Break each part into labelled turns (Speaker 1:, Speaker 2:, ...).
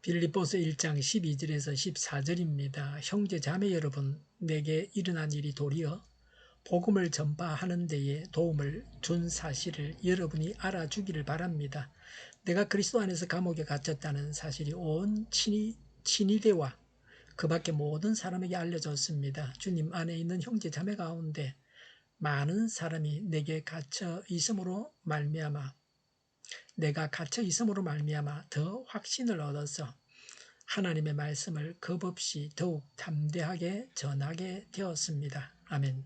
Speaker 1: 빌립보서 1장 12절에서 14절입니다. 형제 자매 여러분, 내게 일어난 일이 도리어 복음을 전파하는 데에 도움을 준 사실을 여러분이 알아주기를 바랍니다. 내가 그리스도 안에서 감옥에 갇혔다는 사실이 온 친위대와 그 밖에 모든 사람에게 알려졌습니다. 주님 안에 있는 형제 자매 가운데 많은 사람이 내가 갇혀 있음으로 말미암아 더 확신을 얻어서 하나님의 말씀을 겁없이 더욱 담대하게 전하게 되었습니다. 아멘.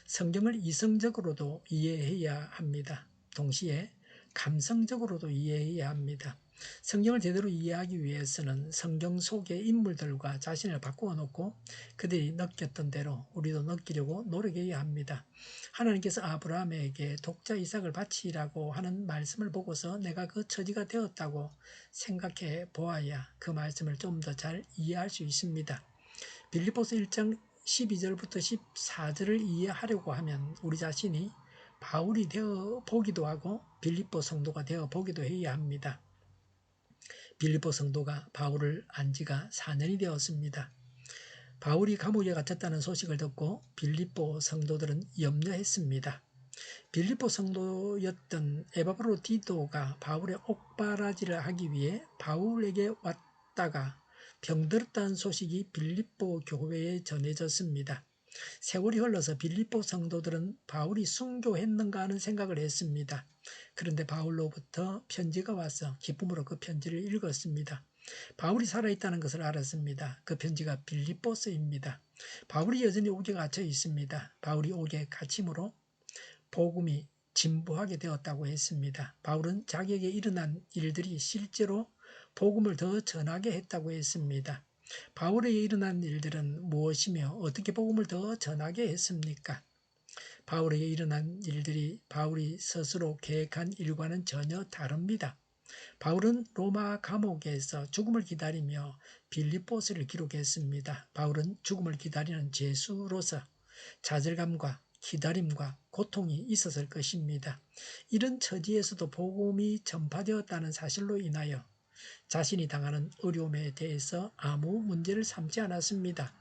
Speaker 1: 성경을 이성적으로도 이해해야 합니다. 동시에 감성적으로도 이해해야 합니다. 성경을 제대로 이해하기 위해서는 성경 속의 인물들과 자신을 바꾸어 놓고 그들이 느꼈던 대로 우리도 느끼려고 노력해야 합니다. 하나님께서 아브라함에게 독자 이삭을 바치라고 하는 말씀을 보고서 내가 그 처지가 되었다고 생각해 보아야 그 말씀을 좀 더 잘 이해할 수 있습니다. 빌립보서 1장 12절부터 14절을 이해하려고 하면 우리 자신이 바울이 되어 보기도 하고 빌립보 성도가 되어 보기도 해야 합니다. 빌립보 성도가 바울을 안 지가 4년이 되었습니다. 바울이 감옥에 갇혔다는 소식을 듣고 빌립보 성도들은 염려했습니다. 빌립보 성도였던 에바브로디도가 바울의 옥바라지를 하기 위해 바울에게 왔다가 병들었다는 소식이 빌립보 교회에 전해졌습니다. 세월이 흘러서 빌립보 성도들은 바울이 순교했는가 하는 생각을 했습니다. 그런데 바울로부터 편지가 와서 기쁨으로 그 편지를 읽었습니다. 바울이 살아있다는 것을 알았습니다. 그 편지가 빌립보서입니다. 바울이 여전히 옥에 갇혀 있습니다. 바울이 옥에 갇힘으로 복음이 진보하게 되었다고 했습니다. 바울은 자기에게 일어난 일들이 실제로 복음을 더 전하게 했다고 했습니다. 바울에게 일어난 일들은 무엇이며 어떻게 복음을 더 전하게 했습니까? 바울에게 일어난 일들이 바울이 스스로 계획한 일과는 전혀 다릅니다. 바울은 로마 감옥에서 죽음을 기다리며 빌립보서를 기록했습니다. 바울은 죽음을 기다리는 죄수로서 좌절감과 기다림과 고통이 있었을 것입니다. 이런 처지에서도 복음이 전파되었다는 사실로 인하여 자신이 당하는 어려움에 대해서 아무 문제를 삼지 않았습니다.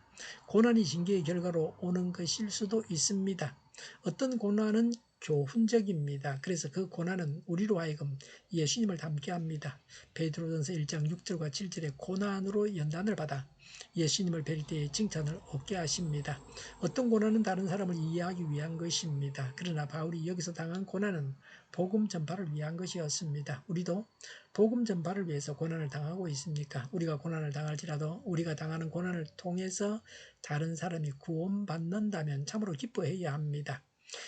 Speaker 1: 고난이 징계의 결과로 오는 것일 수도 있습니다. 어떤 고난은 교훈적입니다. 그래서 그 고난은 우리로 하여금 예수님을 닮게 합니다. 베드로전서 1장 6절과 7절에 고난으로 연단을 받아 예수님을 뵐 때에 칭찬을 얻게 하십니다. 어떤 고난은 다른 사람을 이해하기 위한 것입니다. 그러나 바울이 여기서 당한 고난은 복음 전파를 위한 것이었습니다. 우리도 복음 전파를 위해서 고난을 당하고 있습니까? 우리가 고난을 당할지라도 우리가 당하는 고난을 통해서 다른 사람이 구원받는다면 참으로 기뻐해야 합니다.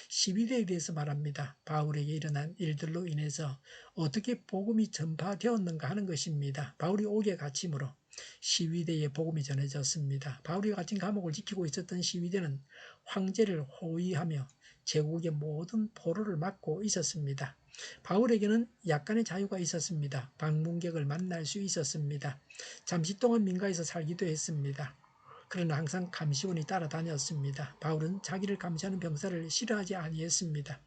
Speaker 1: 시위대에 대해서 말합니다. 바울에게 일어난 일들로 인해서 어떻게 복음이 전파되었는가 하는 것입니다. 바울이 옥에 갇힘으로 시위대에 복음이 전해졌습니다. 바울이 갇힌 감옥을 지키고 있었던 시위대는 황제를 호위하며 제국의 모든 포로를 막고 있었습니다. 바울에게는 약간의 자유가 있었습니다. 방문객을 만날 수 있었습니다. 잠시 동안 민가에서 살기도 했습니다. 그러나 항상 감시원이 따라다녔습니다. 바울은 자기를 감시하는 병사를 싫어하지 아니했습니다.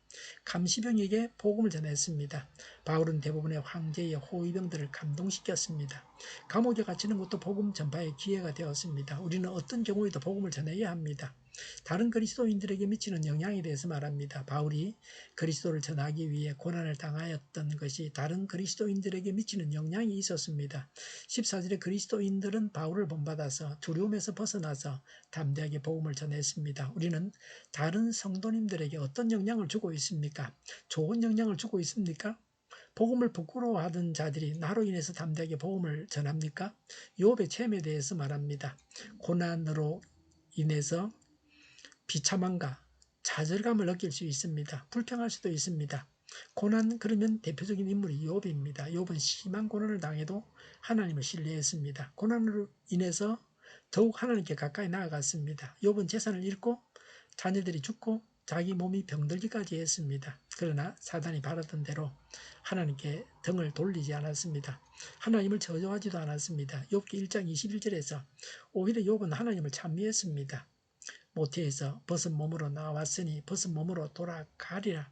Speaker 1: 감시병에게 복음을 전했습니다. 바울은 대부분의 황제의 호위병들을 감동시켰습니다. 감옥에 갇히는 것도 복음 전파의 기회가 되었습니다. 우리는 어떤 경우에도 복음을 전해야 합니다. 다른 그리스도인들에게 미치는 영향에 대해서 말합니다. 바울이 그리스도를 전하기 위해 고난을 당하였던 것이 다른 그리스도인들에게 미치는 영향이 있었습니다. 14절에 그리스도인들은 바울을 본받아서 두려움에서 벗어나서 담대하게 복음을 전했습니다. 우리는 다른 성도님들에게 어떤 영향을 주고 있습니까? 좋은 영향을 주고 있습니까? 복음을 부끄러워하던 자들이 나로 인해서 담대하게 복음을 전합니까? 욥의 체험에 대해서 말합니다. 고난으로 인해서 비참함과 좌절감을 느낄 수 있습니다. 불평할 수도 있습니다. 고난, 그러면 대표적인 인물이 욥입니다. 욥은 심한 고난을 당해도 하나님을 신뢰했습니다. 고난으로 인해서 더욱 하나님께 가까이 나아갔습니다. 욥은 재산을 잃고 자녀들이 죽고 자기 몸이 병들기까지 했습니다. 그러나 사단이 바랐던 대로 하나님께 등을 돌리지 않았습니다. 하나님을 저주하지도 않았습니다. 욥기 1장 21절에서 오히려 욥은 하나님을 찬미했습니다. 모태에서 벗은 몸으로 나왔으니 벗은 몸으로 돌아가리라.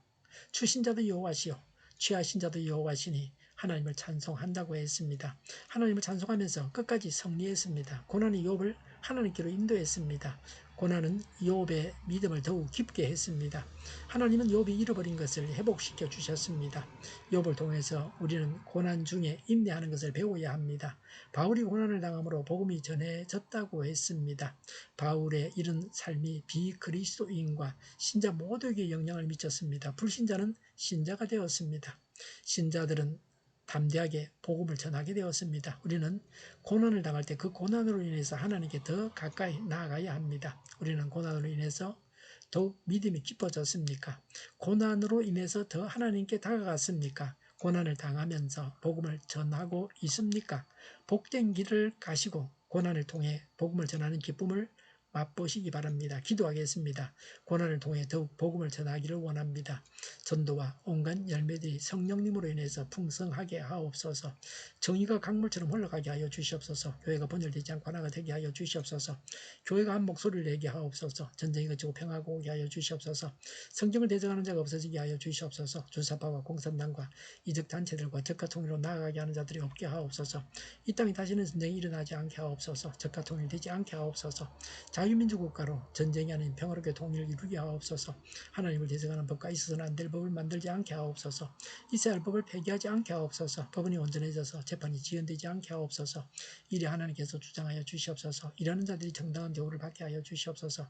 Speaker 1: 추신 자도 여호와시요 취하신 자도 여호와시니 하나님을 찬송한다고 했습니다. 하나님을 찬송하면서 끝까지 승리했습니다. 고난이 욥을 하나님께로 인도했습니다. 고난은 욥의 믿음을 더욱 깊게 했습니다. 하나님은 욥이 잃어버린 것을 회복시켜 주셨습니다. 욥을 통해서 우리는 고난 중에 인내하는 것을 배워야 합니다. 바울이 고난을 당함으로 복음이 전해졌다고 했습니다. 바울의 이런 삶이 비그리스도인과 신자 모두에게 영향을 미쳤습니다. 불신자는 신자가 되었습니다. 신자들은 담대하게 복음을 전하게 되었습니다. 우리는 고난을 당할 때 그 고난으로 인해서 하나님께 더 가까이 나아가야 합니다. 우리는 고난으로 인해서 더욱 믿음이 깊어졌습니까? 고난으로 인해서 더 하나님께 다가갔습니까? 고난을 당하면서 복음을 전하고 있습니까? 복된 길을 가시고 고난을 통해 복음을 전하는 기쁨을 맛보시기 바랍니다. 기도하겠습니다. 고난을 통해 더욱 복음을 전하기를 원합니다. 전도와 온갖 열매들이 성령님으로 인해서 풍성하게 하옵소서. 정의가 강물처럼 흘러가게 하여 주시옵소서. 교회가 분열되지 않고 하나가 되게 하여 주시옵소서. 교회가 한 목소리를 내게 하옵소서. 전쟁이 그치고 평화가 오게 하여 주시옵소서. 성경을 대적하는 자가 없어지게 하여 주시옵소서. 주사파와 공산당과 이적 단체들과 적과 통일로 나아가게 하는 자들이 없게 하옵소서. 이 땅에 다시는 전쟁이 일어나지 않게 하옵소서. 적과 통일되지 않게 하옵소서. 자유민주국가로 전쟁이 아닌 평화롭게 통일을 이루게 하옵소서. 하나님을 대적하는 법과 있어서는 안 될 법을 만들지 않게 하옵소서. 있어야 할 법을 폐기하지 않게 하옵소서. 법원이 온전해져서 재판이 지연되지 않게 하옵소서. 이래 하나님께서 주장하여 주시옵소서. 일하는 자들이 정당한 대우를 받게 하여 주시옵소서.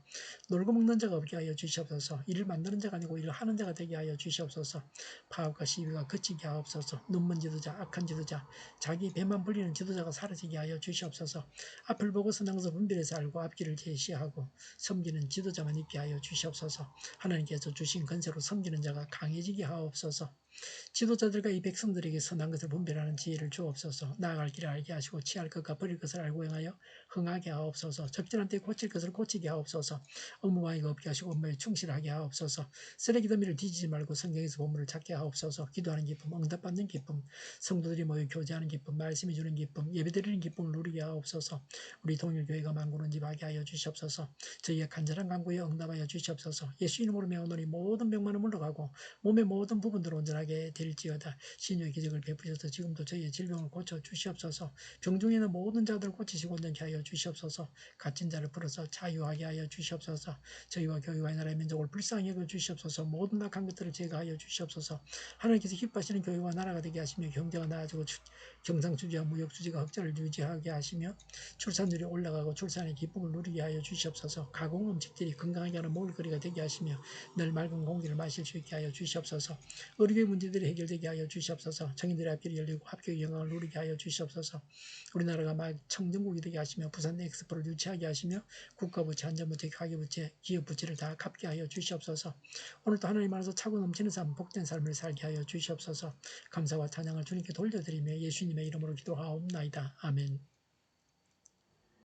Speaker 1: 놀고 먹는 자가 없게 하여 주시옵소서. 일을 만드는 자가 아니고 일을 하는 자가 되게 하여 주시옵소서. 파업과 시위가 그치게 하옵소서. 눈먼 지도자, 악한 지도자, 자기 배만 불리는 지도자가 사라지게 하여 주시옵소서. 앞을 보고 선한 것을 분별해서 알고 앞길을 제시하고 섬기는 지도자만 있게 하여 주시옵소서. 하나님께서 주신 건세로 섬기는 자가 강해지게 하옵소서. 지도자들과 이 백성들에게 선한 것을 분별하는 지혜를 주옵소서. 나아갈 길을 알게 하시고 취할 것과 버릴 것을 알고 행하여 흥하게 하옵소서. 적절한 때에 고칠 것을 고치게 하옵소서. 업무와이가 없게 하시고 업무에 충실하게 하옵소서. 쓰레기 더미를 뒤지지 말고 성경에서 본문을 찾게 하옵소서. 기도하는 기쁨, 응답받는 기쁨, 성도들이 모여 교제하는 기쁨, 말씀이 주는 기쁨, 예배드리는 기쁨을 누리게 하옵소서. 우리 동일교회가 만구는 집하게 하여 주시옵소서. 저희의 간절한 간구에 응답하여 주시옵소서. 예수 이름으로 명하노니 모든 병만은 물러가고 몸의 모든 부분들을 온전하게 될지어다. 신유의 기적을 베푸셔서 지금도 저희의 질병을 고쳐 주시옵소서. 병중에 있는 모든 자들을 고치시고 온전케 하여 주시옵소서. 갇힌 자를 풀어서 자유하게 하여 주시옵소서. 저희와 교회와 나라의 민족을 불쌍히 여겨 주시옵소서. 모든 악한 것들을 제거하여 주시옵소서. 하나님께서 기뻐하시는 교회와 나라가 되게 하시며 경제가 나아지고 경상주지와 무역주지가 흑자를 유지하게 하시며 출산율이 올라가고 출산의 기쁨을 누리게 하여 주시옵소서. 가공 음식들이 건강하게 하는 먹을거리가 되게 하시며 늘 맑은 공기를 마실 수 있게 하여 주시옵소서. 의료의 문제들이 해결되게 하여 주시옵소서. 청인들의 앞길이 열리고 합격의 영광을 누리게 하여 주시옵소서. 우리나라가 막 청정국이 되게 하시며 부산 엑스포를 유치하게 하시며 국가부채, 안전부채, 가계부채, 기업부채를 다 갚게 하여 주시옵소서. 오늘도 하나님 안에서 차고 넘치는 삶, 복된 삶을 살게 하여 주시옵소서. 감사와 찬양을 주님께 돌려드리며 예수님의 이름으로 기도하옵나이다. 아멘.